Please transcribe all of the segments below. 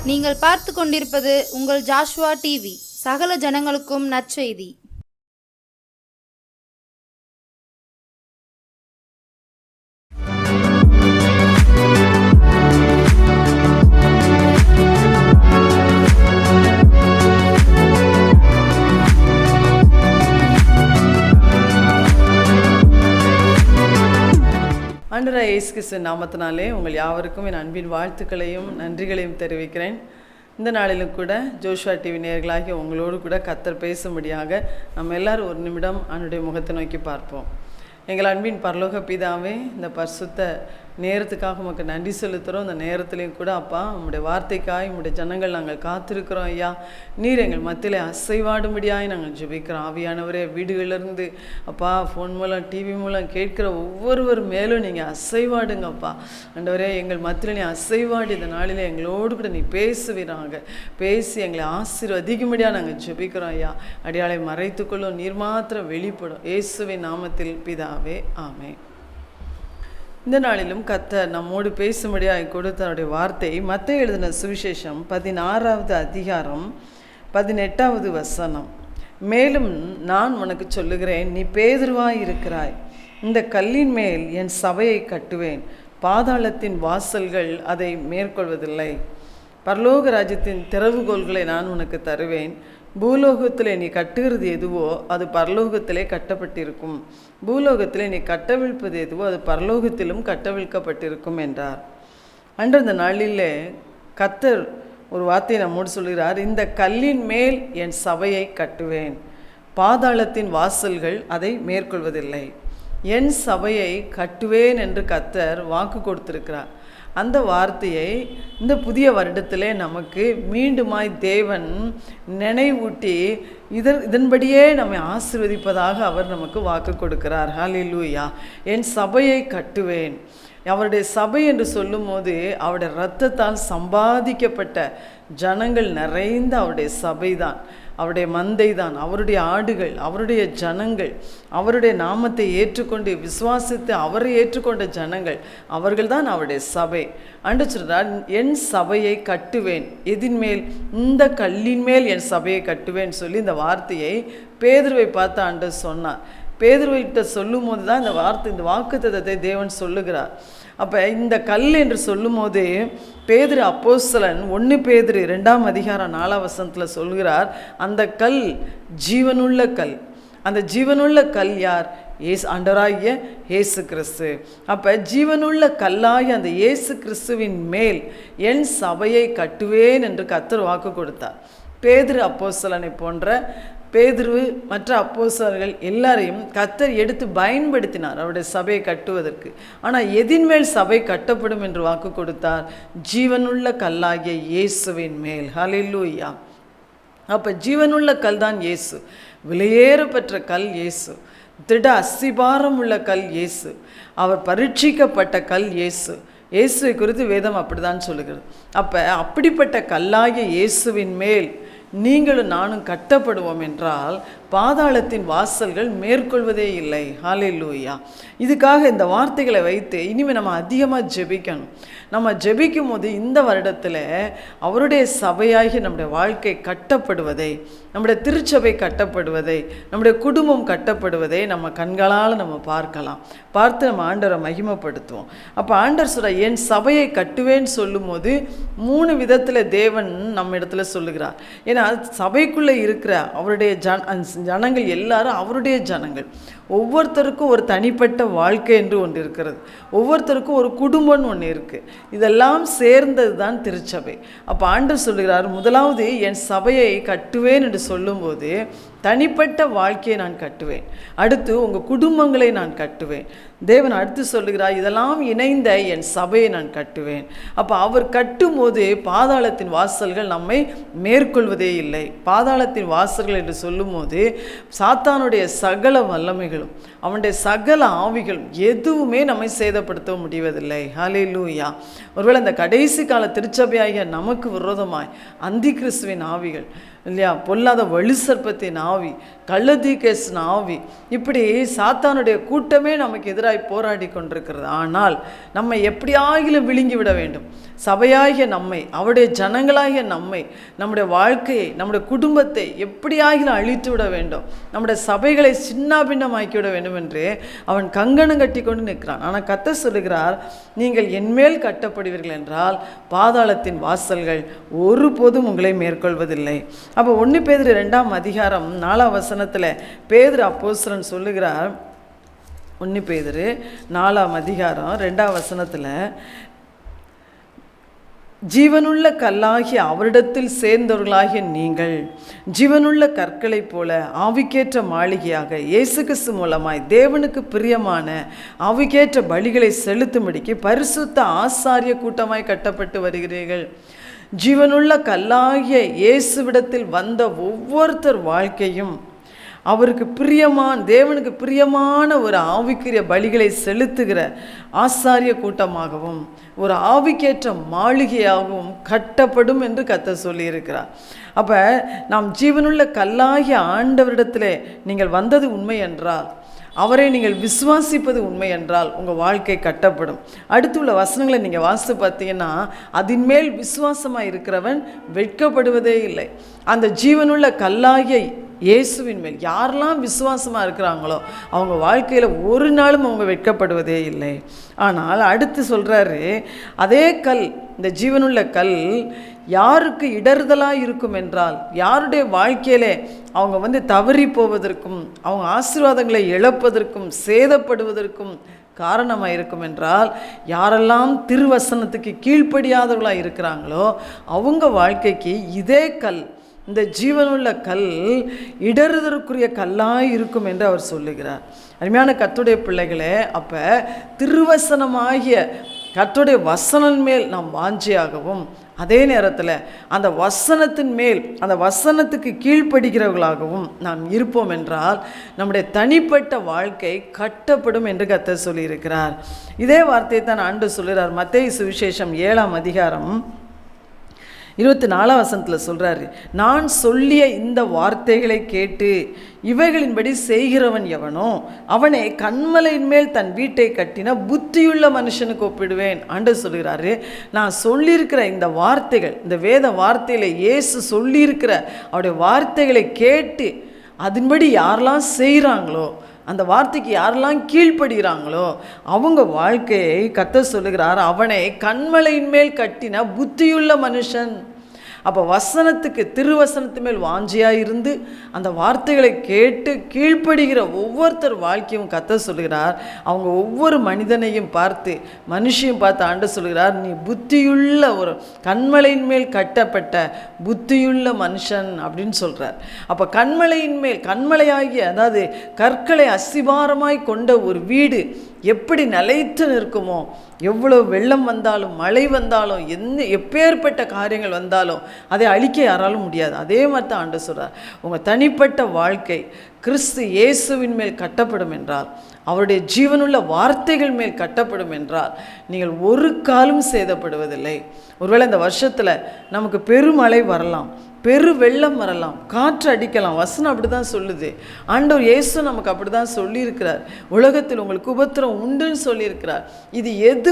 நீங்கள் பார்த்து கொண்டிருப்பது உங்கள் ஜாஷுவா டிவி. சகல ஜனங்களுக்கும் நற்செய்தி. ஆண்டவராகிய இயேசு கிறிஸ்துவின் நாமத்தினாலே உங்கள் யாவருக்கும் என் அன்பின் வாழ்த்துக்களையும் நன்றிகளையும் தெரிவிக்கிறேன். இந்த நாளிலும் கூட ஜோஷுவா டிவி நேயர்களாகிய உங்களோடு கூட கர்த்தர் பேசும்படியாக நம்ம எல்லாரும் ஒரு நிமிடம் அவனுடைய முகத்தை நோக்கி பார்ப்போம். எங்கள் அன்பின் பரலோக பிதாவே, இந்த பரிசுத்த நேரத்துக்காக உமக்கு நன்றி செலுத்துகிறோம். இந்த நேரத்துலையும் கூட அப்பா, உங்களுடைய வார்த்தைக்காய் உங்களுடைய ஜனங்கள் நாங்கள் காத்திருக்கிறோம். ஐயா, நீர் எங்கள் மத்தியில் அசைவாடும்படியாய் நாங்கள் ஜெபிக்கிறோம். ஆவியானவரே, வீடுகளிலிருந்து அப்பா ஃபோன் மூலம் டிவி மூலம் கேட்கிற ஒவ்வொருவர் மேலும் நீங்கள் அசைவாடுங்கப்பா. ஆண்டவரே, எங்கள் மத்தியில் நீ அசைவாடு இந்த நாளில் எங்களோடு கூட நீ பேசுவீராங்க. பேசி எங்களை ஆசீர்வதிக்கும்படியாக நாங்கள் ஜெபிக்கிறோம். ஐயா, அடியாளை மறைத்துக்கொள்ளும், நீர் மாத்திரம் வெளிப்படும். இயேசுவின் நாமத்தில் பிதாவே, ஆமென். இந்த நாளிலும் கர்த்தர் நம்மோடு பேசும்படியாக கொடுத்தவருடைய வார்த்தை மத்தேயு எழுதின சுவிசேஷம் 16வது அதிகாரம் 18வது வசனம். மேலும் நான் உனக்கு சொல்லுகிறேன், நீ பேதுருவாய் இருக்கிறாய், இந்த கல்லின் மேல் என் சபையை கட்டுவேன், பாதாளத்தின் வாசல்கள் அதை மேற்கொள்வதில்லை. பரலோக ராஜ்யத்தின் திறவுகோல்களை நான் உனக்கு தருவேன். பூலோகத்திலே நீ கட்டுகிறது எதுவோ அது பரலோகத்திலே கட்டப்பட்டிருக்கும், பூலோகத்திலே நீ கட்டவிழ்ப்பது எதுவோ அது பரலோகத்திலும் கட்டவிழ்க்கப்பட்டிருக்கும் என்றார். அன்று அந்த நாளிலே கர்த்தர் ஒரு வார்த்தையை நம்மோடு சொல்கிறார், இந்த கல்லின் மேல் என் சபையை கட்டுவேன், பாதாளத்தின் வாசல்கள் அதை மேற்கொள்வதில்லை. என் சபையை கட்டுவேன் என்று கர்த்தர் வாக்கு கொடுத்திருக்கிறார். அந்த வார்த்தையை இந்த புதிய வருடத்திலே நமக்கு மீண்டுமாய் தேவன் நினைவூட்டி இதன்படியே நம்மை ஆசீர்வதிப்பதாக அவர் நமக்கு வாக்கு கொடுக்கிறார். ஹல்லேலூயா. என் சபையை கட்டுவேன். அவருடைய சபை என்று சொல்லும் போது அவருடைய இரத்தத்தால் சம்பாதிக்கப்பட்ட ஜனங்கள் நிறைந்த அவருடைய சபை தான், அவருடைய மந்தை தான், அவருடைய ஆடுகள், அவருடைய ஜனங்கள், அவருடைய நாமத்தை ஏற்றுக்கொண்டு விசுவாசித்து அவரை ஏற்றுக்கொண்ட ஜனங்கள், அவர்கள் தான் அவருடைய சபை. அன்று சொல்றார், என் சபையை கட்டுவேன். எதின் மேல்? இந்த கல்லின் மேல் என் சபையை கட்டுவேன் சொல்லி இந்த வார்த்தையை பேதுருவை பார்த்து ஆண்டு சொன்னார். பேதுருவிட்ட சொல்லும் போது தான் இந்த வாக்குத்தத்தத்தை தேவன் சொல்லுகிறார். அப்போ இந்த கல் என்று சொல்லும் போது பேதுரு அப்போஸ்தலன் 1 பேதுரு 2ஆம் அதிகாரம் 4ஆம் வசனத்தில் சொல்கிறார், அந்த கல் ஜீவனுள்ள கல். அந்த ஜீவனுள்ள கல் யார்? ஆண்டவராகிய இயேசு கிறிஸ்து. அப்போ ஜீவனுள்ள கல்லாகிய அந்த இயேசு கிறிஸ்துவின் மேல் என் சபையை கட்டுவேன் என்று கர்த்தர் வாக்கு கொடுத்தார். பேதுரு அப்போஸ்தலனை போன்ற பேதுரு மற்ற அப்போஸ்தலர்கள் எல்லாரையும் கர்த்தர் எடுத்து பயன்படுத்தினார் அவருடைய சபையை கட்டுவதற்கு. ஆனால் எதின் மேல் சபை கட்டப்படும் என்று வாக்கு கொடுத்தார்? ஜீவனுள்ள கல்லாகிய இயேசுவின் மேல். ஹல்லேலூயா. அப்போ ஜீவனுள்ள கல் தான் இயேசு, விலையேற பெற்ற கல் இயேசு, திட அஸ்திபாரம் உள்ள கல் இயேசு, அவர் பரீட்சிக்கப்பட்ட கல் இயேசு. இயேசுவை குறித்து வேதம் அப்படிதான் சொல்லுகிறது. அப்போ அப்படிப்பட்ட கல்லாகிய இயேசுவின் மேல் நீங்களும் நானும் கட்டப்படுவோம் என்றால் பாதாளத்தின் வாசல்கள் மேற்கொள்வதே இல்லை. ஹல்லேலூயா. இதுக்காக இந்த வார்த்தைகளை வைத்து இனிமேல் நம்ம அதிகமாக ஜெபிக்கணும். நம்ம ஜெபிக்கும் போது இந்த வருடத்தில் அவருடைய சபையாகி நம்முடைய வாழ்க்கை கட்டப்படுவதை, நம்முடைய திருச்சபை கட்டப்படுவதை, நம்முடைய குடும்பம் கட்டப்படுவதை நம்ம கண்களால் நம்ம பார்த்து நம்ம ஆண்டவரை மகிமைப்படுத்துவோம். அப்போ ஆண்டவர் சொல்ற, என் சபையை கட்டுவேன்னு சொல்லும் போது 3 விதத்தில் தேவன் நம்ம இடத்துல சொல்லுகிறார். ஏன்னா சபைக்குள்ளே இருக்கிற அவருடைய ஜனங்கள் எல்லாரும் அவருடைய ஜனங்கள். ஒவ்வொருத்தருக்கும் ஒரு தனிப்பட்ட வாழ்க்கை என்று ஒன்று இருக்கிறது, ஒவ்வொருத்தருக்கும் ஒரு குடும்பம்னு ஒன்று இருக்குது. இதெல்லாம் சேர்ந்தது தான் திருச்சபை. அப்போ ஆண்டவர் சொல்லுகிறார், முதலாவது என் சபையை கட்டுவேன் என்று சொல்லும்போது தனிப்பட்ட வாழ்க்கையை நான் கட்டுவேன், அடுத்து உங்கள் குடும்பங்களை நான் கட்டுவேன். தேவன் அடுத்து சொல்லுகிறார், இதெல்லாம் இணைந்த என் சபையை நான் கட்டுவேன். அப்போ அவர் கட்டும்போது பாதாளத்தின் வாசல்கள் நம்மை மேற்கொள்வதே இல்லை. பாதாளத்தின் வாசல்கள் என்று சொல்லும் போது சாத்தானுடைய சகல வல்லமைகளும் அவனுடைய சகல ஆவிகள் எதுவுமே நம்மை சேதப்படுத்த முடிவதில்லை. ஹல்லேலூயா. ஒருவேளை இந்த கடைசி கால திருச்சபையாகிய நமக்கு விரோதமாய் அந்தி கிறிஸ்துவின் ஆவிகள் இல்லையா, பொல்லாத வலுசற்பத்தின் ஆவி, கள்ளதீகேசின் ஆவி, இப்படி சாத்தானுடைய கூட்டமே நமக்கு எதிராக போராடி கொண்டிருக்கிறது. ஆனால் நம்மை எப்படியாகிலும் விழுங்கி விட வேண்டும். சபையாகிய நம்மை, அவருடைய ஜனங்களாகிய நம்மை, நம்முடைய வாழ்க்கையை, நம்முடைய குடும்பத்தை எப்படியாகிலும் அழித்து விட வேண்டும். நம்முடைய சபைகளை சின்னாபின்னமாக்கி விட வேண்டும் என்று அவன் கங்கணம் கட்டி கொண்டு நிற்கிறான். ஆனால் கர்த்தர் சொல்லுகிறார், நீங்கள் என்மேல் கட்டப்படுவீர்கள் என்றால் பாதாளத்தின் வாசல்கள் ஒருபோதும் உங்களை மேற்கொள்வதில்லை. அப்போ 1 பேதுரு 2ஆம் அதிகாரம் 4ஆம் வசனத்தில் பேதுரு அப்போஸ்தலன் சொல்லுகிறார். 1 பேதுரு 4ஆம் அதிகாரம் 2ஆம் வசனத்தில், ஜீவனுள்ள கல்லாகிய அவரிடத்தில் சேர்ந்தவர்களாகிய நீங்கள் ஜீவனுள்ள கற்களைப் போல ஆவிக்கேற்ற மாளிகையாக இயேசு கிறிஸ்து மூலமாய் தேவனுக்கு பிரியமான ஆவிக்கேற்ற பலிகளை செலுத்தும்படிக்கு பரிசுத்த ஆசாரிய கூட்டமாய் கட்டப்பட்டு வருகிறீர்கள். ஜீவனுள்ள கல்லாகிய இயேசுவிடத்தில் வந்த ஒவ்வொருத்தர் வாழ்க்கையும் அவருக்கு தேவனுக்கு பிரியமான ஒரு ஆவிக்குரிய பலிகளை செலுத்துகிற ஆசாரிய கூட்டமாகவும் ஒரு ஆவிக்கேற்ற மாளிகையாகவும் கட்டப்படும் என்று கர்த்தர் சொல்லியிருக்கிறார். அப்போ நாம் ஜீவனுள்ள கல்லாகிய ஆண்டவரிடத்தில் நீங்கள் வந்தது உண்மை என்றால், அவரை நீங்கள் விசுவாசிப்பது உண்மை என்றால் உங்கள் வாழ்க்கை கட்டப்படும். அடுத்து உள்ள வசனங்களை நீங்கள் வாசித்து பார்த்தீங்கன்னா, அதன் மேல் விசுவாசமாக இருக்கிறவன் வெட்கப்படுவதே இல்லை. அந்த ஜீவனுள்ள கல்லாகிய இயேசுவின் மேல் யாரெல்லாம் விசுவாசமாக இருக்கிறாங்களோ அவங்க வாழ்க்கையில் ஒரு நாளும் அவங்க வெட்கப்படுவதே இல்லை. ஆனால் அடுத்து சொல்கிறாரு, அதே கல், இந்த ஜீவனுள்ள கல் யாருக்கு இடறுதலாக இருக்கும் என்றால், யாருடைய வாழ்க்கையிலே அவங்க தவறி போவதற்கும் அவங்க ஆசீர்வாதங்களை இழப்பதற்கும் சேதப்படுவதற்கும் காரணமாக இருக்கும் என்றால், யாரெல்லாம் திருவசனத்துக்கு கீழ்ப்படியாதவர்களாக இருக்கிறாங்களோ அவங்க வாழ்க்கைக்கு இதே கல், இந்த ஜீவனுள்ள கல் இடறுதற்குரிய கல்லாய் இருக்கும் என்று அவர் சொல்லுகிறார். அருமையான கர்த்தருடைய பிள்ளைகளே, அப்போ திருவசனமாகிய கர்த்தருடைய வசனம் மேல் நாம் வாஞ்சியாகவும் அதே நேரத்தில் அந்த வசனத்தின் மேல் அந்த வசனத்துக்கு கீழ்ப்படுகிறவர்களாகவும் நாம் இருப்போம் என்றால் நம்முடைய தனிப்பட்ட வாழ்க்கை கட்டப்படும் என்று கர்த்தர் சொல்லியிருக்கிறார். இதே வார்த்தையை தான் ஆண்டவர் சொல்கிறார். மத்தேயு சுவிசேஷம் 7ஆம் அதிகாரம் 24ஆம் வசனத்தில் சொல்கிறாரு, நான் சொல்லிய இந்த வார்த்தைகளை கேட்டு இவைகளின்படி செய்கிறவன் எவனோ அவனை கன்மலையின் மேல் தன் வீட்டை கட்டின புத்தியுள்ள மனுஷனுக்கு ஒப்பிடுவேன். ஆண்டவர் சொல்கிறாரு, நான் சொல்லியிருக்கிற இந்த வார்த்தைகள், இந்த வேத வார்த்தையில் இயேசு சொல்லியிருக்கிற அவருடைய வார்த்தைகளை கேட்டு அதன்படி யாரெல்லாம் செய்கிறாங்களோ, அந்த வார்த்தைக்கு யாரெல்லாம் கீழ்ப்படுகிறாங்களோ அவங்க வாழ்க்கையை கர்த்தர் சொல்லுகிறார், அவனை கன்மலையின் மேல் கட்டின புத்தியுள்ள மனுஷன். அப்போ வசனத்துக்கு, திருவசனத்து மேல் வாஞ்சியாக இருந்து அந்த வார்த்தைகளை கேட்டு கீழ்ப்படுகிற ஒவ்வொருத்தர் வாழ்க்கையும் கர்த்தர் சொல்கிறார். அவங்க ஒவ்வொரு மனிதனையும் பார்த்து, மனுஷையும் பார்த்து ஆண்டவர் சொல்கிறார், நீ புத்தியுள்ள ஒரு கன்மலையின் மேல் கட்டப்பட்ட புத்தியுள்ள மனுஷன் அப்படின்னு சொல்கிறார். அப்போ கன்மலையின் மேல், கன்மலையாகிய அதாவது கற்களை அஸ்திபாரமாய் கொண்ட ஒரு வீடு எப்படி நிலைத்து நிற்குமோ, எவ்வளோ வெள்ளம் வந்தாலும் மழை வந்தாலும் எப்பேற்பட்ட காரியங்கள் வந்தாலும் அதை அழிக்க யாராலும் முடியாது. அதே மாதிரி தான் ஆண்டவர் சொல்கிறார், உங்கள் தனிப்பட்ட வாழ்க்கை கிறிஸ்து இயேசுவின் மேல் கட்டப்படும் என்றால், அவருடைய ஜீவனுள்ள வார்த்தைகள் மேல் கட்டப்படும் என்றால் நீங்கள் ஒரு காலும் சேதப்படுவதில்லை. ஒருவேளை இந்த வருஷத்தில் நமக்கு பெருமழை வரலாம், பெரு வெள்ளம் வரலாம், காற்று அடிக்கலாம். வசனம் அப்படி தான் சொல்லுது. ஆண்டவர் இயேசு நமக்கு அப்படி தான் சொல்லியிருக்கிறார். உலகத்தில் உங்களுக்கு உபத்திரம் உண்டுன்னு சொல்லியிருக்கிறார். இது எது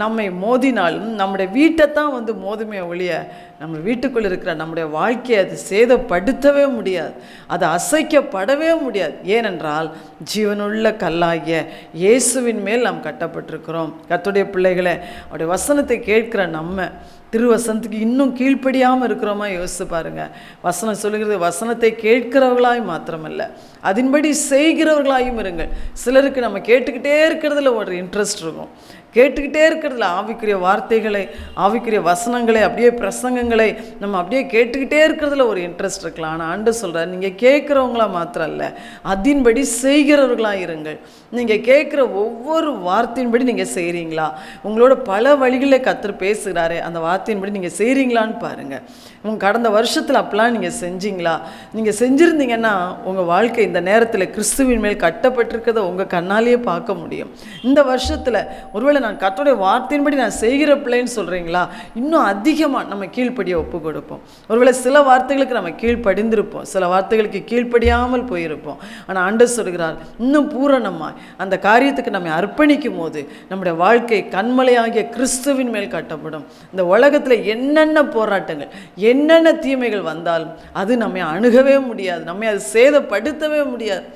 நம்மை மோதினாலும் நம்முடைய வீட்டை தான் மோதுமே ஒழிய நம்ம வீட்டுக்குள்ளே இருக்கிற நம்முடைய வாழ்க்கையை அது சேதப்படுத்தவே முடியாது, அது அசைக்கப்படவே முடியாது. ஏனென்றால் ஜீவனுள்ள கல்லாகிய இயேசுவின் மேல் நாம் கட்டப்பட்டிருக்கிறோம். கர்த்தருடைய பிள்ளைகளை, அவருடைய வசனத்தை கேட்கிற நம்ம திருவசனத்துக்கு இன்னும் கீழ்ப்படியாமல் இருக்கிறோமா யோசித்து பாருங்கள். வசனம் சொல்லுகிறது, வசனத்தை கேட்கிறவர்களாய் மாத்திரமல்ல அதன்படி செய்கிறவர்களாயும் இருங்கள். சிலருக்கு நம்ம கேட்டுக்கிட்டே இருக்கிறதுல ஒரு இன்ட்ரெஸ்ட் இருக்கும், கேட்டுக்கிட்டே இருக்கிறதுல ஆவிக்குரிய வார்த்தைகளை, ஆவிக்குரிய வசனங்களை, அப்படியே பிரசங்கங்களை நம்ம அப்படியே கேட்டுக்கிட்டே இருக்கிறதுல ஒரு இன்ட்ரெஸ்ட் இருக்கலாம். ஆனால் ஆண்டவர் சொல்கிறார், நீங்கள் கேட்குறவங்களா மாத்திரம் இல்லை, அதன்படி செய்கிறவர்களாக இருங்கள். நீங்கள் கேட்குற ஒவ்வொரு வார்த்தையின்படி நீங்கள் செய்கிறீங்களா? உங்களோட பல வழிகளில் கர்த்தர் பேசுகிறாரே, அந்த வார்த்தையின்படி நீங்கள் செய்கிறீங்களான்னு பாருங்கள். உங்கள் கடந்த வருஷத்தில் அப்பெல்லாம் நீங்கள் செஞ்சீங்களா? நீங்கள் செஞ்சுருந்தீங்கன்னா உங்கள் வாழ்க்கை இந்த நேரத்தில் கிறிஸ்துவின் மேல் கட்டப்பட்டிருக்கிறத உங்கள் கண்ணாலேயே பார்க்க முடியும். இந்த வருஷத்தில் ஒருவேளை நான் கர்த்தருடைய வார்த்தையின்படி நான் செய்கிற பிள்ளைன்னு சொல்கிறீங்களா? இன்னும் அதிகமாக நம்ம கீழ்ப்படியை ஒப்பு கொடுப்போம். ஒருவேளை சில வார்த்தைகளுக்கு நம்ம கீழ்ப்படிந்திருப்போம், சில வார்த்தைகளுக்கு கீழ்ப்படியாமல் போயிருப்போம். ஆனால் ஆண்டவர் சொல்கிறார், இன்னும் பூரணமாக அந்த காரியத்துக்கு நம்ம அர்ப்பணிக்கும் போது நம்முடைய வாழ்க்கை கண்மலையாகிய கிறிஸ்துவின் மேல் கட்டப்படும். இந்த உலகத்தில் என்னென்ன போராட்டங்கள், என்னென்ன தீமைகள் வந்தாலும் அது நம்மை அணுகவே முடியாது, நம்மை அது சேதப்படுத்தவே முடியாது.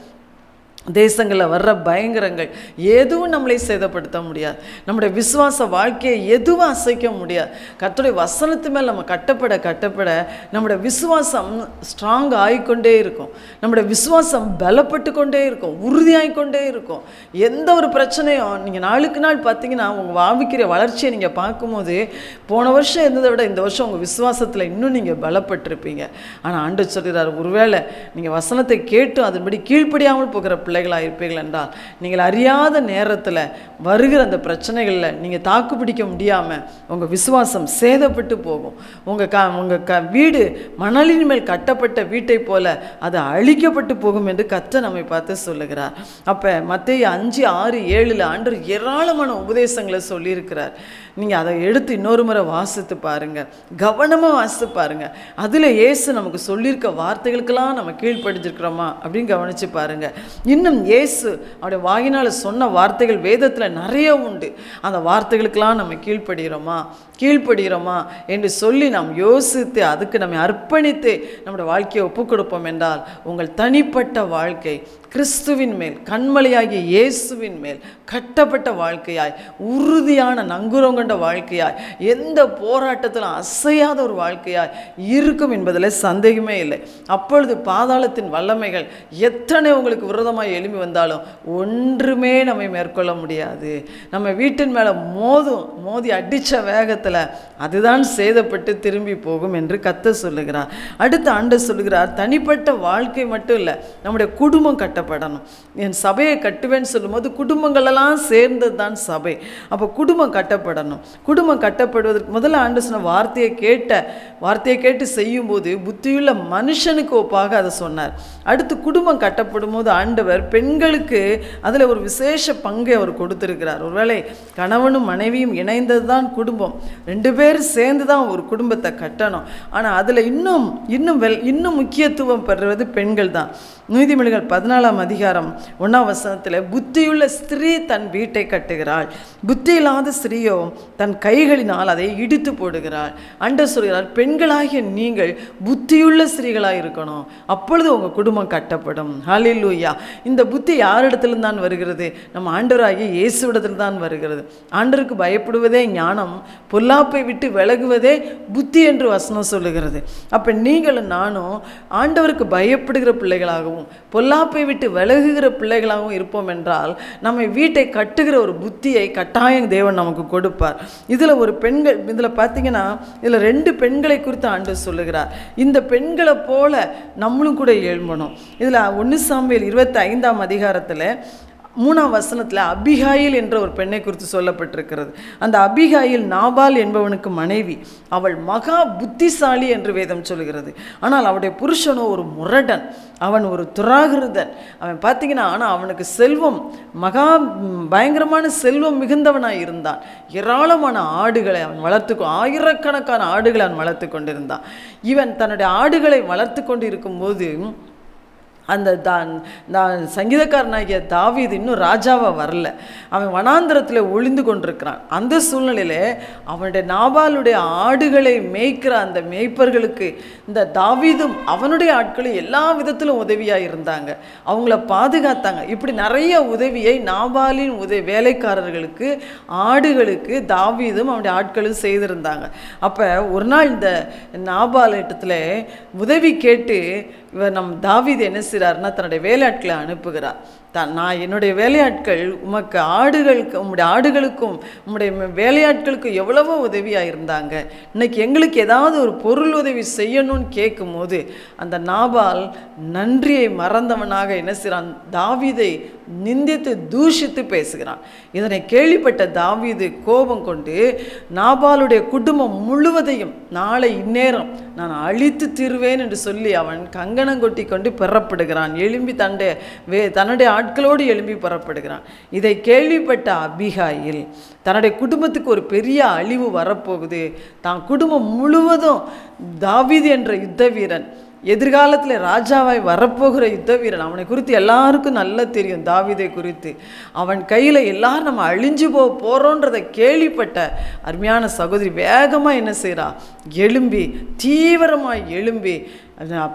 தேசங்களில் வர்ற பயங்கரங்கள் எதுவும் நம்மளை சேதப்படுத்த முடியாது. நம்முடைய விசுவாச வாழ்க்கையை எதுவும் அசைக்க முடியாது. கர்த்தருடைய வசனத்து மேல் நம்ம கட்டப்பட நம்முடைய விசுவாசம் ஸ்ட்ராங் ஆகிக்கொண்டே இருக்கும். நம்முடைய விசுவாசம் பலப்பட்டு கொண்டே இருக்கும், உறுதியாகிக்கொண்டே இருக்கும். எந்த ஒரு பிரச்சனையும் நீங்கள் நாளுக்கு நாள் பார்த்தீங்கன்னா உங்கள் ஆவிக்குரிய வளர்ச்சியை நீங்கள் பார்க்கும்போது போன வருஷம் இருந்ததை விட இந்த வருஷம் உங்கள் விசுவாசத்தில் இன்னும் நீங்கள் பலப்பட்டிருப்பீங்க. ஆனால் ஆண்டவர் சொல்கிறார், ஒருவேளை நீங்கள் வசனத்தை கேட்டு அதன்படி கீழ்ப்படியாமல் போகிற பிள்ளைகளாக இருப்பீர்கள் என்றால் நீங்கள் அறியாத நேரத்தில் வருகிற அந்த பிரச்சனைகளில் நீங்கள் தாக்கு பிடிக்க முடியாமல் உங்கள் விசுவாசம் சேதப்பட்டு போகும். உங்கள் வீடு மணலின் மேல் கட்டப்பட்ட வீட்டை போல அது அழிக்கப்பட்டு போகும் என்று கர்த்தர் நம்மை பார்த்து சொல்லுகிறார். அப்போ மத்தேயு 5:6-7 ஆண்டவர் ஏராளமான உபதேசங்களை சொல்லியிருக்கிறார். நீங்கள் அதை எடுத்து இன்னொரு முறை வாசித்து பாருங்கள், கவனமாக வாசித்து பாருங்கள். அதில் இயேசு நமக்கு சொல்லியிருக்க வார்த்தைகளுக்கெல்லாம் நம்ம கீழ்ப்படிஞ்சிருக்கிறோமா அப்படின்னு கவனித்து பாருங்கள். இன்னும் இயேசு அவருடைய வாயினால் சொன்ன வார்த்தைகள் வேதத்தில் நிறைய உண்டு. அந்த வார்த்தைகளுக்கெல்லாம் நம்ம கீழ்ப்படுகிறோமா என்று சொல்லி நாம் யோசித்து அதுக்கு நம்ம அர்ப்பணித்து நம்முடைய வாழ்க்கையை ஒப்புக் கொடுப்போம் என்றால் உங்கள் தனிப்பட்ட வாழ்க்கை கிறிஸ்துவின் மேல், கண்மலையாகிய இயேசுவின் மேல் கட்டப்பட்ட வாழ்க்கையாய், உறுதியான நங்குரம் கொண்ட வாழ்க்கையாய், எந்த போராட்டத்திலும் அசையாத ஒரு வாழ்க்கையாய் இருக்கும் என்பதில் சந்தேகமே இல்லை. அப்பொழுது பாதாளத்தின் வல்லமைகள் எத்தனை உங்களுக்கு விரோதமாக எழும்பி வந்தாலும் ஒன்றுமே நம்மை மேற்கொள்ள முடியாது. நம்ம வீட்டின் மேலே மோதி அடித்த வேகத்தில் அதுதான் சேதப்பட்டு திரும்பி போகும் என்று கர்த்தர் சொல்லுகிறார். அடுத்த ஆண்டவர் சொல்லுகிறார், தனிப்பட்ட வாழ்க்கை மட்டும் இல்லை, நம்முடைய குடும்பம் கட்டப்படணும். என் சபையை கட்டுவேன்னு சொல்லும்போது குடும்பங்களெல்லாம் சேர்ந்தது தான் சபை. அப்போ குடும்பம் கட்டப்படணும். குடும்பம் கட்டப்படுவதற்கு முதல்ல ஆண்டவர் சொன்ன வார்த்தையை கேட்டு செய்யும்போது புத்தியுள்ள மனுஷனுக்கு ஒப்பாக அதை சொன்னார். அடுத்து குடும்பம் கட்டப்படும் போது ஆண்டவர் பெண்களுக்கு அதில் ஒரு விசேஷ பங்கை அவர் கொடுத்திருக்கிறார். ஒருவேளை கணவனும் மனைவியும் இணைந்தது தான் குடும்பம், 2 பேர் சேர்ந்து தான் ஒரு குடும்பத்தை கட்டணும். ஆனால் அதில் இன்னும் முக்கியத்துவம் பெறுவது பெண்கள் தான். நீதிமொழிகள் 14:1 புத்தியுள்ள ஸ்திரீ தன் வீட்டை கட்டுகிறாள், புத்தி இல்லாத ஸ்திரீயோ தன் கைகளினால் அதை இடித்து போடுகிறாள். ஆண்டவர் சொல்கிறார், பெண்களாகிய நீங்கள் புத்தியுள்ள ஸ்திரீகளாக இருக்கணும், அப்பொழுது உங்கள் குடும்பம் கட்டப்படும். ஹல்லேலூயா. இந்த புத்தி யாரிடத்திலும் தான் வருகிறது? நம்ம ஆண்டவராகிய இயேசுவிடத்தில் தான் வருகிறது. ஆண்டவருக்கு பயப்படுவதே ஞானம், பொல்லாப்பை விட்டு விலகுவதே புத்தி என்று வசனம் சொல்லுகிறது. அப்போ நீங்களும் நானும் ஆண்டவருக்கு பயப்படுகிற பிள்ளைகளாகவும் பொல்லாப்பை விட்டு விலகுகிற பிள்ளைகளாகவும் இருப்போம் என்றால் நம்ம வீட்டை கட்டுகிற ஒரு புத்தியை கட்டாயம் தேவன் நமக்கு கொடுப்பார். இதில் பார்த்தீங்கன்னா இதில் 2 பெண்களை குறித்து ஆண்டவர் சொல்லுகிறார். இந்த பெண்களை போல நம்மளும் கூட எழும்பணும். இதில் 1 சாமுவேல் 25 3 அபிகாயில் என்ற ஒரு பெண்ணை குறித்து சொல்லப்பட்டிருக்கிறது. அந்த அபிகாயில் நாபால் என்பவனுக்கு மனைவி. அவள் மகா புத்திசாலி என்று வேதம் சொல்கிறது. ஆனால் அவனுடைய புருஷனோ ஒரு முரடன், அவன் ஒரு துராகிருதன். அவன் பார்த்தீங்கன்னா ஆனால் அவனுக்கு செல்வம், பயங்கரமான செல்வம் மிகுந்தவனாய் இருந்தான். ஏராளமான ஆடுகளை அவன் ஆயிரக்கணக்கான ஆடுகளை அவன் வளர்த்து கொண்டிருந்தான். இவன் தன்னுடைய ஆடுகளை வளர்த்து கொண்டு இருக்கும்போது அந்த சங்கீதக்காரனாகிய தாவீது இன்னும் ராஜாவாக வரல. அவன் வனாந்திரத்தில் ஒளிந்து கொண்டிருக்கிறான். அந்த சூழ்நிலையில் அவனுடைய நாபாலுடைய ஆடுகளை மேய்க்கிற அந்த மேய்ப்பர்களுக்கு இந்த தாவீதும் அவனுடைய ஆட்களும் எல்லா விதத்திலும் உதவியாக இருந்தாங்க, அவங்கள பாதுகாத்தாங்க. இப்படி நிறைய உதவியை நாபாலின் வேலைக்காரர்களுக்கு, ஆடுகளுக்கு தாவீதும் அவனுடைய ஆட்களும் செய்திருந்தாங்க. அப்போ ஒரு நாள் இந்த நாபாலிடத்தில் உதவி கேட்டு இவர் தாவீது என்ன செய்கிறார்னா தன்னுடைய வேலையாட்களை அனுப்புகிறார். நான் என்னுடைய வேலையாட்கள் உமக்கு உம்முடைய ஆடுகளுக்கும் உம்முடைய வேலையாட்களுக்கும் எவ்வளவோ உதவியாக இருந்தாங்க. இன்னைக்கு எங்களுக்கு ஏதாவது ஒரு பொருள் உதவி செய்யணும்னு கேட்கும்போது அந்த நாபால் நன்றியை மறந்தவனாக என்ன செய்கிறான்? தாவீதை நிந்தித்து தூஷித்து பேசுகிறான். இதனை கேள்விப்பட்ட தாவீது கோபம் கொண்டு நாபாலுடைய குடும்பம் முழுவதையும் நாளை இந்நேரம் நான் அழித்து தீர்வேன் என்று சொல்லி அவன் கங்கணம் கொட்டி கொண்டு பெறப்படுகிறான். எழும்பி தன்னுடைய ஆட்களோடு எழும்பி பெறப்படுகிறான். இதை கேள்விப்பட்ட அபிகாயில் தன்னுடைய குடும்பத்துக்கு ஒரு பெரிய அழிவு வரப்போகுது, தான் குடும்பம் முழுவதும் தாவீது என்ற யுத்த வீரன், எதிர்காலத்தில் ராஜாவாய் வரப்போகிற யுத்த வீரன், அவனை குறித்து எல்லாருக்கும் நல்லா தெரியும். தாவீதை குறித்து அவன் கையில் எல்லாரும் நம்ம அழிஞ்சு போகிறோன்றதை கேள்விப்பட்ட அருமையான சகோதரி வேகமாக என்ன செய்கிறா? எழும்பி தீவிரமாக எழும்பி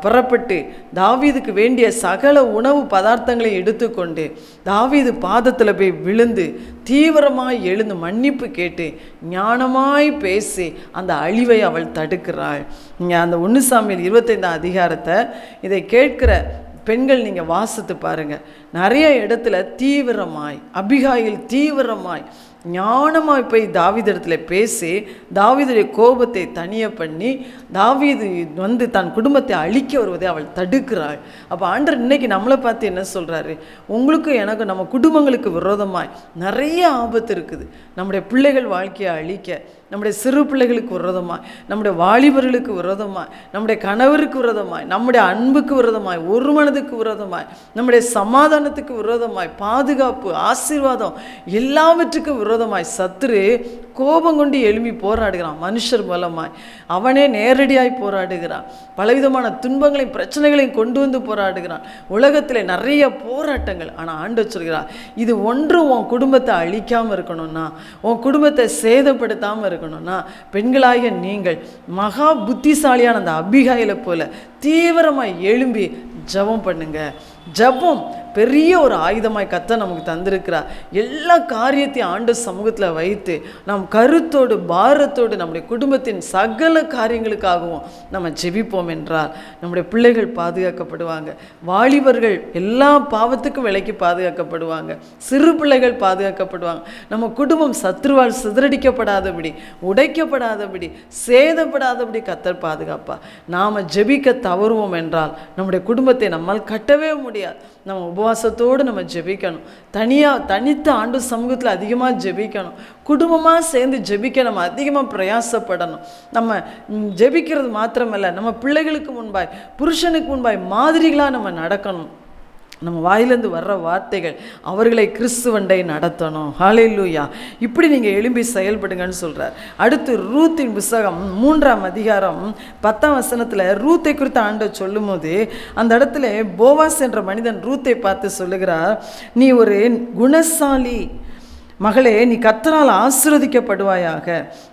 புறப்பட்டு தாவீதுக்கு வேண்டிய சகல உணவு பதார்த்தங்களை எடுத்துக்கொண்டு தாவீது பாதத்தில் போய் விழுந்து தீவிரமாய் எழுந்து மன்னிப்பு கேட்டு ஞானமாய் பேசி அந்த அழிவை அவள் தடுக்கிறாள். நீங்கள் அந்த 1 சாமுவேல் 25 அதிகாரத்தை இதை கேட்கிற பெண்கள் நீங்கள் வாசித்து பாருங்கள். நிறைய இடத்துல தீவிரமாய் அபிகாயில் தீவிரமாய் ஞானமாய் போய் தாவீதிடத்துல பேசி தாவீதுடைய கோபத்தை தனிய பண்ணி தாவீது தன் குடும்பத்தை அழிக்க வருவதை அவள் தடுக்கிறாள். அப்போ ஆண்டவர் இன்னைக்கு நம்மளை பார்த்து என்ன சொல்கிறாரு? உங்களுக்கும் எனக்கு நம்ம குடும்பங்களுக்கு விரோதமாய் நிறைய ஆபத்து இருக்குது. நம்முடைய பிள்ளைகள் வாழ்க்கையை அழிக்க, நம்முடைய சிறு பிள்ளைகளுக்கு விரோதமாய், நம்முடைய வாலிபர்களுக்கு விரோதமாய், நம்முடைய கணவருக்கு விரோதமாய், நம்முடைய அன்புக்கு விரோதமாய், ஒரு மனதுக்கு விரோதமாய், நம்முடைய சமாதானத்துக்கு விரோதமாய், பாதுகாப்பு ஆசீர்வாதம் எல்லாவற்றுக்கும் விரோதமாய் சத்துரு கோபம் கொண்டு எழும்பி போராடுகிறான். மனுஷர் மூலமாய் அவனே நேரடியாய் போராடுகிறான். பலவிதமான துன்பங்களையும் பிரச்சனைகளையும் கொண்டு வந்து போராடுகிறான். உலகத்தில் நிறைய போராட்டங்கள். ஆனால் ஆண்டவர் சொல்கிறார், இது ஒன்றும் உன் குடும்பத்தை அழிக்காமல் இருக்கணும்னா, உன் குடும்பத்தை சேதப்படுத்தாமல் இருக்கணும்னா, பெண்களாகிய நீங்கள் மகா புத்திசாலியான அந்த அபிகாயிலை போல தீவிரமாய் எழும்பி ஜெபம் பண்ணுங்க. ஜெபம் பெரிய ஒரு ஆயுதமாய் கர்த்தர் நமக்கு தந்திருக்கிறார். எல்லா காரியத்தையும் ஆண்டவர் சமூகத்தில் வைத்து நாம் கருத்தோடு பாரத்தோடு நம்முடைய குடும்பத்தின் சகல காரியங்களுக்காகவும் நம்ம ஜெபிப்போம் என்றால் நம்முடைய பிள்ளைகள் பாதுகாக்கப்படுவாங்க. வாலிபர்கள் எல்லா பாவத்துக்கும் விலைக்கு பாதுகாக்கப்படுவாங்க. சிறு பிள்ளைகள் பாதுகாக்கப்படுவாங்க. நம்ம குடும்பம் சத்ருவால் சிதறடிக்கப்படாதபடி, உடைக்கப்படாதபடி, சேதப்படாதபடி கர்த்தர் பாதுகாப்பா. நாம் ஜெபிக்க தவறுவோம் என்றால் நம்முடைய குடும்பத்தை நம்மால் கட்டவே முடியாது. நம்ம உபவாசத்தோடு நம்ம ஜெபிக்கணும். தனித்து ஆண்டு சமூகத்தில் அதிகமாக ஜெபிக்கணும். குடும்பமாக சேர்ந்து ஜெபிக்க நம்ம அதிகமாக பிரயாசப்படணும். நம்ம ஜெபிக்கிறது மாத்திரமல்ல, நம்ம பிள்ளைகளுக்கு முன்பாய், புருஷனுக்கு முன்பாய் மாதிரிகளாக நம்ம நடக்கணும். நம்ம வாயிலிருந்து வர்ற வார்த்தைகள் அவர்களை கிறிஸ்துவண்டை நடத்தணும். ஹல்லேலூயா. இப்படி நீங்கள் எழும்பி செயல்படுங்கன்னு சொல்கிறார். அடுத்து ரூத்தின் புஸ்தகம் 3ஆம் அதிகாரம் 10ஆம் வசனத்தில் ரூத்தை குறித்து ஆண்டவர் சொல்லும் போது அந்த இடத்துல போவாஸ் என்ற மனிதன் ரூத்தை பார்த்து சொல்லுகிறார், நீ ஒரு குணசாலி மகளே, நீ கர்த்தரால் ஆசீர்வதிக்கப்படுவாயாக.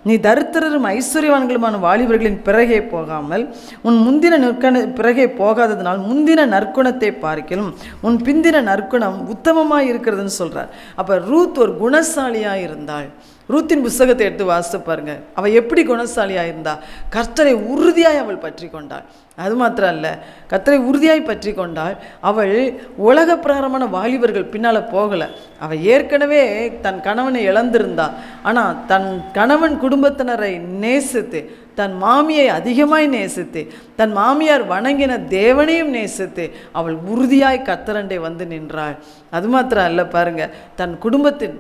நீ தரித்திரரும் ஐஸ்வர்யவான்களுமான வாலிபர்களின் பிறகே போகாமல் உன் முந்தின பிறகே போகாததினால் முந்தின நற்குணத்தை பார்க்கிலும் உன் பிந்தின நற்குணம் உத்தமமாக இருக்கிறதுன்னு சொல்கிறார். அப்போ ரூத் ஒரு குணசாலியாக இருந்தாள். ரூத்தின் புஸ்தகத்தை எடுத்து வாசித்து பாருங்க. அவள் எப்படி குணசாலியாக இருந்தா? கர்த்தரை உறுதியாய் அவள் பற்றி கொண்டாள். அது மாத்திரம் அல்ல, கர்த்தரை உறுதியாய் பற்றி கொண்டாள். அவள் உலக பிரகாரமான வாலிபர்கள் பின்னால் போகலை. அவள் ஏற்கனவே தன் கணவனை இழந்திருந்தா. ஆனால் தன் கணவன் குடும்பத்தினரை நேசித்து, தன் மாமியை அதிகமாய் நேசித்து, தன் மாமியார் வணங்கின தேவனையும் நேசித்து அவள் உறுதியாய் கர்த்தரண்டை வந்து நின்றாள். அது மாத்திரம் அல்ல, பாருங்க,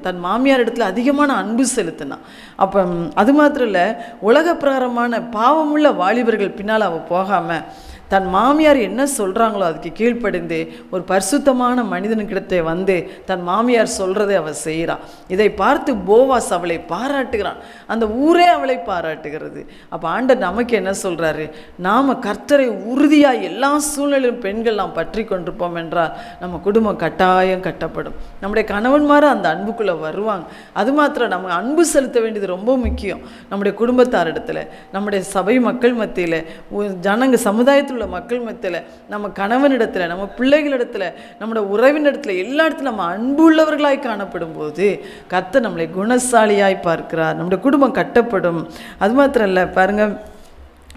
தன் மாமியார் இடத்துல அதிகமான அன்பு செலுத்தினான். அப்போ அது மாத்திரம் இல்லை, உலக பிரகாரமான பாவமுள்ள வாலிபர்கள் பின்னால் அவள் போகாமல் தன் மாமியார் என்ன சொல்கிறாங்களோ அதுக்கு கீழ்ப்படிந்து ஒரு பரிசுத்தமான மனிதனுக்கிட்ட வந்து தன் மாமியார் சொல்கிறதை அவள் செய்கிறான். இதை பார்த்து போவாஸ் அவளை பாராட்டுகிறான். அந்த ஊரே அவளை பாராட்டுகிறது. அப்போ ஆண்டவர் நமக்கு என்ன சொல்கிறாரு? நாம் கர்த்தரை உறுதியாக எல்லா சூழ்நிலையும் பெண்கள் நாம் பற்றி கொண்டிருப்போம் என்றால் நம்ம குடும்பம் கட்டாயம் கட்டப்படும். நம்முடைய கணவன்மாரும் அந்த அன்புக்குள்ளே வருவாங்க. அது மாத்திரம் நம்ம அன்பு செலுத்த வேண்டியது ரொம்ப முக்கியம். நம்முடைய குடும்பத்தாரிடத்தில், நம்முடைய சபை மக்கள் மத்தியில், ஜனங்க சமுதாயத்தில் உள்ள மக்கள் மத்தியில், நம்ம கணவனிடத்தில், நம்ம பிள்ளைகளிடத்தில், நம்முடைய உறவினிடத்தில், எல்லா இடத்துல நம்ம அன்பு உள்ளவர்களாய் காணப்படும் போது கர்த்தர் நம்மளை குணசாலியாய் பார்க்கிறார். நம்முடைய குடும்பம் கட்டப்படும். அது மாத்திரம் இல்லை, பாருங்க,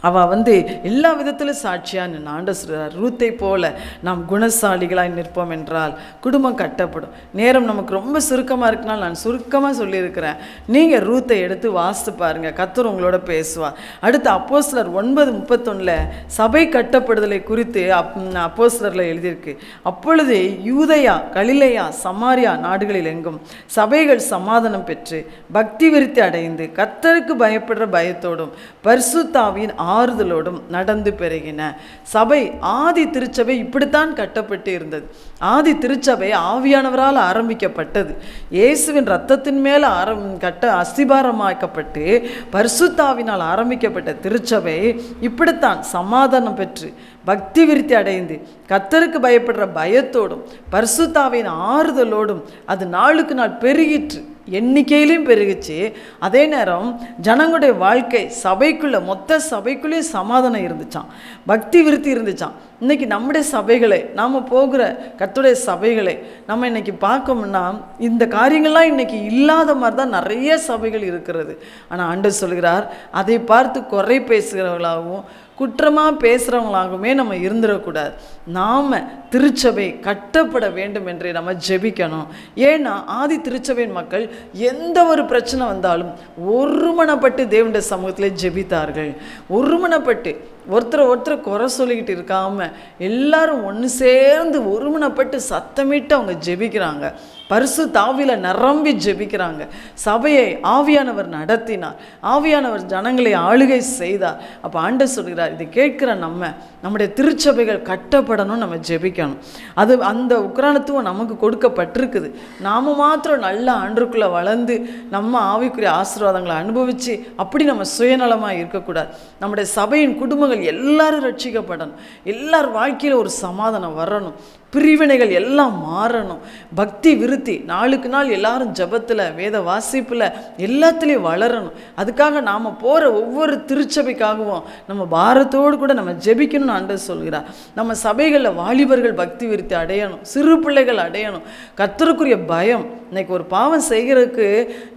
அவள் எல்லா விதத்திலும் சாட்சியாக நின்று ஆண்டவர் சொல்கிறார், ரூத்தை போல நாம் குணசாலிகளாய் நிற்போம் என்றால் குடும்பம் கட்டப்படும். நேரம் நமக்கு ரொம்ப சுருக்கமாக இருக்குனால நான் சுருக்கமாக சொல்லியிருக்கிறேன். நீங்கள் ரூத்தை எடுத்து வாசித்து பாருங்கள், கர்த்தர் உங்களோட பேசுவார். அடுத்து அப்போஸ்தலர் 9:31 சபை கட்டப்படுதலை குறித்து அப்போஸ்தலரில் எழுதியிருக்கு. அப்பொழுது யூதேயா, கலிலேயா, சமாரியா நாடுகளில் எங்கும் சபைகள் சமாதானம் பெற்று பக்தி விருத்தி அடைந்து கர்த்தருக்கு பயப்படுற பயத்தோடும் பரிசுத்தாவின் ஆறுதலோடும் நடந்து பெருகின. சபை, ஆதி திருச்சபை இப்படித்தான் கட்டப்பட்டு இருந்தது. ஆதி திருச்சபை ஆவியானவரால் ஆரம்பிக்கப்பட்டது. இயேசுவின் இரத்தத்தின் மேல் அஸ்திபாரமாக்கப்பட்டு பரிசுத்தாவினால் ஆரம்பிக்கப்பட்ட திருச்சபை இப்படித்தான் சமாதானம் பெற்று பக்தி விருத்தி அடைந்து கர்த்தருக்கு பயப்படுற பயத்தோடும் பரிசுத்தாவின் ஆறுதலோடும் அது நாளுக்கு நாள் பெருகிற்று, எண்ணிக்கையிலையும் பெருகிச்சு. அதே நேரம் ஜனங்களுடைய வாழ்க்கை சபைக்குள்ளே, மொத்த சபைக்குள்ளேயும் சமாதானம் இருந்துச்சான், பக்தி விருத்தி இருந்துச்சான். இன்றைக்கி நம்முடைய சபைகளை, நாம் போகிற கர்த்தருடைய சபைகளை நம்ம இன்றைக்கி பார்க்கணும்னா இந்த காரியங்கள்லாம் இன்றைக்கி இல்லாத மாதிரி தான் நிறைய சபைகள் இருக்கிறது. ஆனால் ஆண்டவர் சொல்கிறார், அதை பார்த்து குறை பேசுகிறவர்களாகவும் குற்றமாக பேசுகிறவங்களாகவுமே நம்ம இருந்துடக்கூடாது. நாம் திருச்சபை கட்டப்பட வேண்டும் என்று நம்ம ஜெபிக்கணும். ஏன்னா ஆதி திருச்சபையின் மக்கள் எந்த ஒரு பிரச்சனை வந்தாலும் ஒருமனப்பட்டு தேவனுடைய சமூகத்தில் ஜெபித்தார்கள். ஒருமனப்பட்டு ஒருத்தர் குறை சொல்லிக்கிட்டு இருக்காமல் எல்லாரும் ஒன்று சேர்ந்து ஒருமனப்பட்டு சத்தமிட்டு அவங்க ஜெபிக்கிறாங்க. பரிசுத்தாவில நிரம்பி ஜெபிக்கிறாங்க. சபையை ஆவியானவர் நடத்தினார், ஆவியானவர் ஜனங்களை ஆளுகை செய்தார். அப்போ ஆண்டவர் சொல்கிறார், இதை கேட்கிற நம்முடைய திருச்சபைகள் கட்டப்படணும், நம்ம ஜெபிக்கணும். அது அந்த உக்ரானத்துவம் நமக்கு கொடுக்கப்பட்டிருக்குது. நாம் மாத்திரம் நல்ல ஆண்டுக்குள்ளே வளர்ந்து நம்ம ஆவிக்குரிய ஆசீர்வாதங்களை அனுபவித்து அப்படி நம்ம சுயநலமாக இருக்கக்கூடாது. நம்முடைய சபையின் குடும்பங்கள் எல்லாரும் ரட்சிக்கப்படணும், எல்லார் வாழ்க்கையில் ஒரு சமாதானம் வரணும், பிரிவினைகள் எல்லாம் மாறணும், பக்தி விருத்தி நாளுக்கு நாள் எல்லாரும் ஜபத்தில், வேத வாசிப்பில் எல்லாத்துலேயும் வளரணும். அதுக்காக நாம் போகிற ஒவ்வொரு திருச்சபைக்காகவும் நம்ம பாரத்தோடு கூட நம்ம ஜெபிக்கணும்னு ஆண்டவர் சொல்கிறார். நம்ம சபைகளில் வாலிபர்கள் பக்தி விருத்தி அடையணும், சிறு பிள்ளைகள் அடையணும், கர்த்தருக்குரிய பயம். இன்னைக்கு ஒரு பாவம் செய்கிறதுக்கு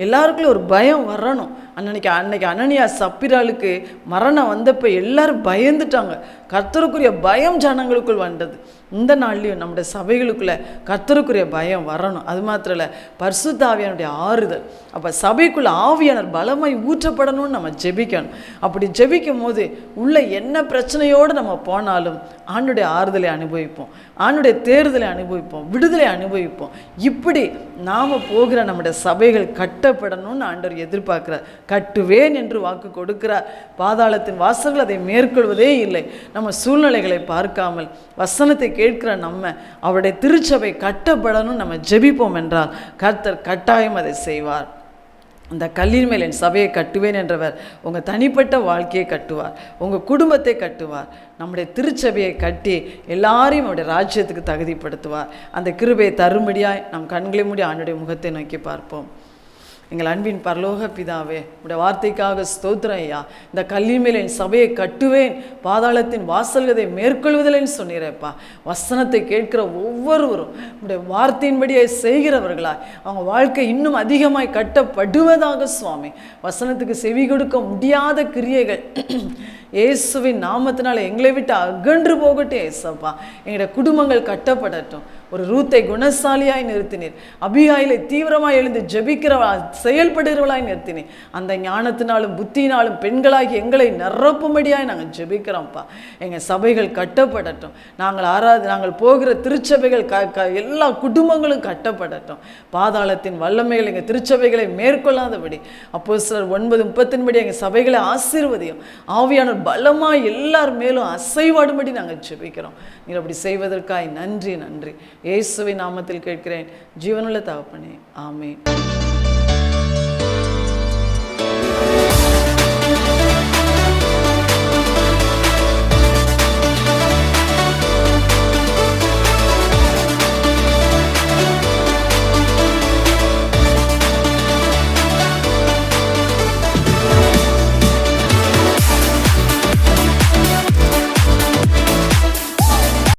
எல்லாருக்குள்ள ஒரு பயம் வரணும். அன்னைக்கு அனனியா சப்பிராளுக்கு மரணம் வந்தப்போ எல்லாரும் பயந்துட்டாங்க. கர்த்தருக்குரிய பயம் ஜனங்களுக்குள் வந்தது. இந்த நாள்லையும் நம்முடைய சபைகளுக்குள்ள கர்த்தருக்குரிய பயம் வரணும். அது மாத்திரம் இல்லை, பரிசுத்த ஆவியானுடைய ஆறுதல். அப்போ சபைக்குள்ள ஆவியானர் பலமாய் ஊற்றப்படணும்னு நம்ம ஜெபிக்கணும். அப்படி ஜெபிக்கும் போது உள்ள என்ன பிரச்சனையோடு நம்ம போனாலும் ஆண்டுடைய ஆறுதலை அனுபவிப்போம், ஆண்டுடைய தேர்தலை அனுபவிப்போம், விடுதலை அனுபவிப்போம். இப்படி நாம் போகிற நம்முடைய சபைகள் கட்டப்படணும்னு ஆண்டவர் எதிர்பார்க்கிறார். கட்டுவேன் என்று வாக்கு கொடுக்கிறார். பாதாளத்தின் வாசல்கள் அதை மேற்கொள்வதே இல்லை. நம்ம சூழ்நிலைகளை பார்க்காமல் வசனத்தை கேட்கிற அவருடைய திருச்சபை கட்டப்படணும் நம்ம ஜெபிப்போம் என்றால் கர்த்தர் கட்டாயம் அதை செய்வார். அந்த கல்லின் மேல் என் சபையை கட்டுவேன் என்றவர் உங்கள் தனிப்பட்ட வாழ்க்கையை கட்டுவார், உங்கள் குடும்பத்தை கட்டுவார், நம்முடைய திருச்சபையை கட்டி எல்லாரையும் அவருடைய ராஜ்யத்துக்கு தகுதிப்படுத்துவார். அந்த கிருபையை தரும்படியாய் நம் கண்களை மூடி ஆண்டுடைய முகத்தை நோக்கி பார்ப்போம். எங்கள் அன்பின் பரலோக பிதாவே, உடைய வார்த்தைக்காக ஸ்தோத்திரம் ஐயா. இந்த கல்லின் மேல் என் சபையை கட்டுவேன், பாதாளத்தின் வாசல்களை மேற்கொள்வதில்லைன்னு சொன்னீரப்பா. வசனத்தை கேட்கிற ஒவ்வொருவரும் உடைய வார்த்தையின்படியை செய்கிறவர்களாய் அவங்க வாழ்க்கை இன்னும் அதிகமாய் கட்டப்படுவதாக சுவாமி. வசனத்துக்கு செவி கொடுக்க முடியாத கிரியைகள் இயேசுவின் நாமத்தினால் எங்களை விட்டு அகன்று போகட்டும் ஏசப்பா. எங்களுடைய குடும்பங்கள் கட்டப்படட்டும். ஒரு ரூத்தை குணசாலியாய் நிறுத்தினீர், அபிகாயிலை தீவிரமாய் எழுந்து ஜெபிக்கிறவா செயல்படுகிறவளாய் நிறுத்தினீர். அந்த ஞானத்தினாலும் புத்தியினாலும் பெண்களாகி எங்களை நிரப்பும்படியாய் நாங்கள் ஜெபிக்கிறோம்ப்பா. எங்கள் சபைகள் கட்டப்படட்டும். நாங்கள் போகிற திருச்சபைகள் எல்லா குடும்பங்களும் கட்டப்படட்டும். பாதாளத்தின் வல்லமைகள் எங்கள் திருச்சபைகளை மேற்கொள்ளாதபடி அப்போஸ்தலர் 9:30 எங்கள் சபைகளை ஆசீர்வதியும். ஆவியான பலமாய் எல்லார் மேலும் அசைவாடும்படி நாங்கள் ஜெபிக்கிறோம். நீங்கள் அப்படி செய்வதற்காய் நன்றி. இயேசுவின் நாமத்தில் கேட்கிறேன் ஜீவனுள்ள தகப்பனே, ஆமென்.